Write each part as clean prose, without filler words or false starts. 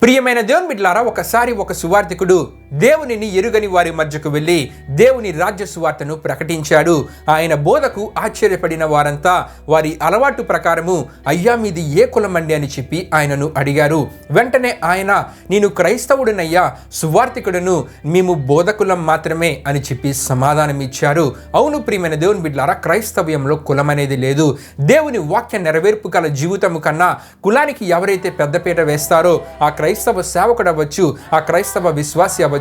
ప్రియమైన దేవుని బిడ్డలారా, ఒకసారి ఒక సువార్తికుడు దేవునిని ఎరుగని వారి మధ్యకు వెళ్ళి దేవుని రాజ్య సువార్తను ప్రకటించాడు. ఆయన బోధకు ఆశ్చర్యపడిన వారంతా వారి అలవాటు ప్రకారము, అయ్యా మీది ఏ కులమండి అని చెప్పి ఆయనను అడిగారు. వెంటనే ఆయన, నేను క్రైస్తవుడినయ్యా, సువార్తికుడును, మేము బోధకులం మాత్రమే అని చెప్పి సమాధానం ఇచ్చారు. అవును ప్రియమైన దేవుని బిడ్డలారా, క్రైస్తవ్యంలో కులం అనేది లేదు. దేవుని వాక్య నెరవేర్పు గల జీవితము కన్నా కులానికి ఎవరైతే పెద్దపీట వేస్తారో ఆ క్రైస్తవ సేవకుడు అవ్వచ్చు, ఆ క్రైస్తవ విశ్వాసి అవ్వచ్చు,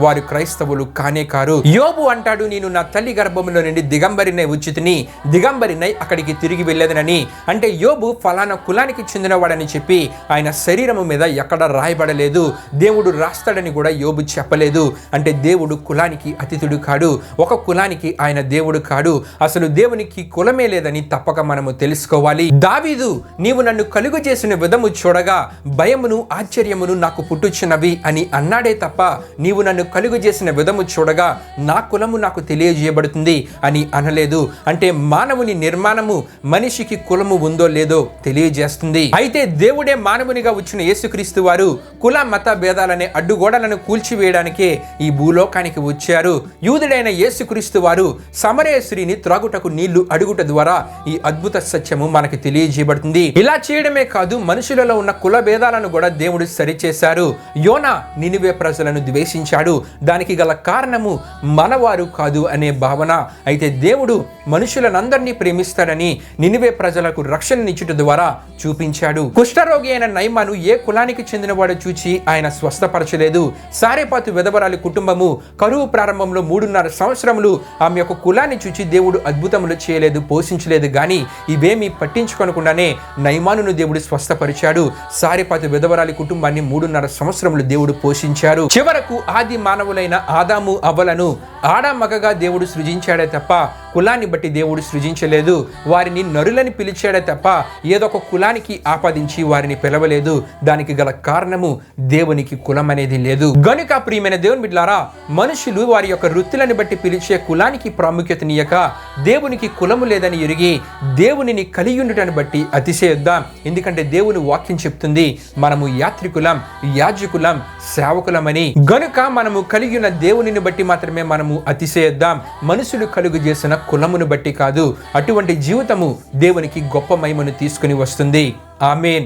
వారు క్రైస్తవులు కానే కారు. యోబు అంటాడు, నేను నా తల్లి గర్భంలో నుండి దిగంబరినై ఉచితిని, దిగంబరినై అక్కడికి తిరిగి వెళ్ళేదనని. అంటే యోబు ఫలానా కులానికి చెందినవాడని చెప్పి ఆయన శరీరము మీద ఎక్కడ రాయబడలేదు. దేవుడు రాస్తాడని కూడా యోబు చెప్పలేదు. అంటే దేవుడు కులానికి అతిథుడు కాడు, ఒక కులానికి ఆయన దేవుడు కాడు. అసలు దేవునికి కులమే లేదని తప్పక మనము తెలుసుకోవాలి. దావీదు, నీవు నన్ను కలుగు చేసిన విధము చూడగా భయమును ఆశ్చర్యమును నాకు పుట్టుచున్నవి అని అన్నాడే తప్ప, నీవు నన్ను కలుగు చేసిన విధము చూడగా నా కులము నాకు తెలియజేయబడుతుంది అని అనలేదు. అంటే మానవుని నిర్మాణము మనిషికి కులము ఉందో లేదో తెలియజేస్తుంది. అయితే దేవుడే మానవునిగా వచ్చిన యేసుక్రీస్తు వారు కుల మత భేదాలనే అడ్డుగోడలను కూల్చివేయడానికే ఈ భూలోకానికి వచ్చారు. యూదుడైన యేసుక్రీస్తు వారు సమరయ స్త్రీని త్రాగుటకు నీళ్లు అడుగుట ద్వారా ఈ అద్భుత సత్యము మనకి తెలియజేయబడుతుంది. ఇలా చేయడమే కాదు, మనుషులలో ఉన్న కుల భేదాలను కూడా దేవుడు సరిచేశారు. యోనా నినివే ప్రజలను ద్వేషించాడు. దానికి గల కారణము మనవారు కాదు అనే భావన. అయితే దేవుడు మనుషులనందరినీ ప్రేమిస్తాడని నినివే ప్రజలకు రక్షణనిచ్చుట ద్వారా చూపించాడు. కుష్ఠరోగి అయిన నయమాను ఏ కులానికి చెందినవాడు చూచి ఆయన స్వస్థపరచలేదు. సారెపాతు విధవరాలి కుటుంబము కరువు ప్రారంభంలో 3.5 సంవత్సరములు ఆమె యొక్క కులాన్ని చూచి దేవుడు అద్భుతములు చేయలేదు, పోషించలేదు. గాని ఇవేమీ పట్టించుకోనకుండానే నయమానును దేవుడు స్వస్థపరిచాడు. సారెపాతు విధవరాలి కుటుంబాన్ని 3.5 సంవత్సరములు దేవుడు పోషించారు. చివరకు ఆది మానవులైన ఆదాము అవ్వలను ఆడమగగా దేవుడు సృజించాడే తప్ప కులాన్ని బట్టి దేవుడు సృజించలేదు. వారిని నరులని పిలిచాడే తప్ప ఏదో ఒక కులానికి ఆపాదించి వారిని పిలవలేదు. దానికి గల కారణము దేవునికి కులం అనేది లేదు. గనుక ప్రియమైన దేవుని బిడ్డలారా, మనుషులు వారి యొక్క వృత్తులను బట్టి పిలిచే కులానికి ప్రాముఖ్యతనియక దేవునికి కులము లేదని ఎరిగి దేవునిని కలిగి ఉండటాన్ని బట్టి అతిశయిద్దాం. ఎందుకంటే దేవుని వాక్యం చెప్తుంది, మనము యాత్రికులం, యాజకులం, సేవకులమని. గనుక మనము కలిగి ఉన్న దేవునిని బట్టి మాత్రమే మనము అతిశయిద్దాం, మనుషులు కలుగు చేసిన కులమును బట్టి కాదు. అటువంటి జీవితము దేవునికి గొప్ప మహిమను తీసుకుని వస్తుంది. ఆమేన్.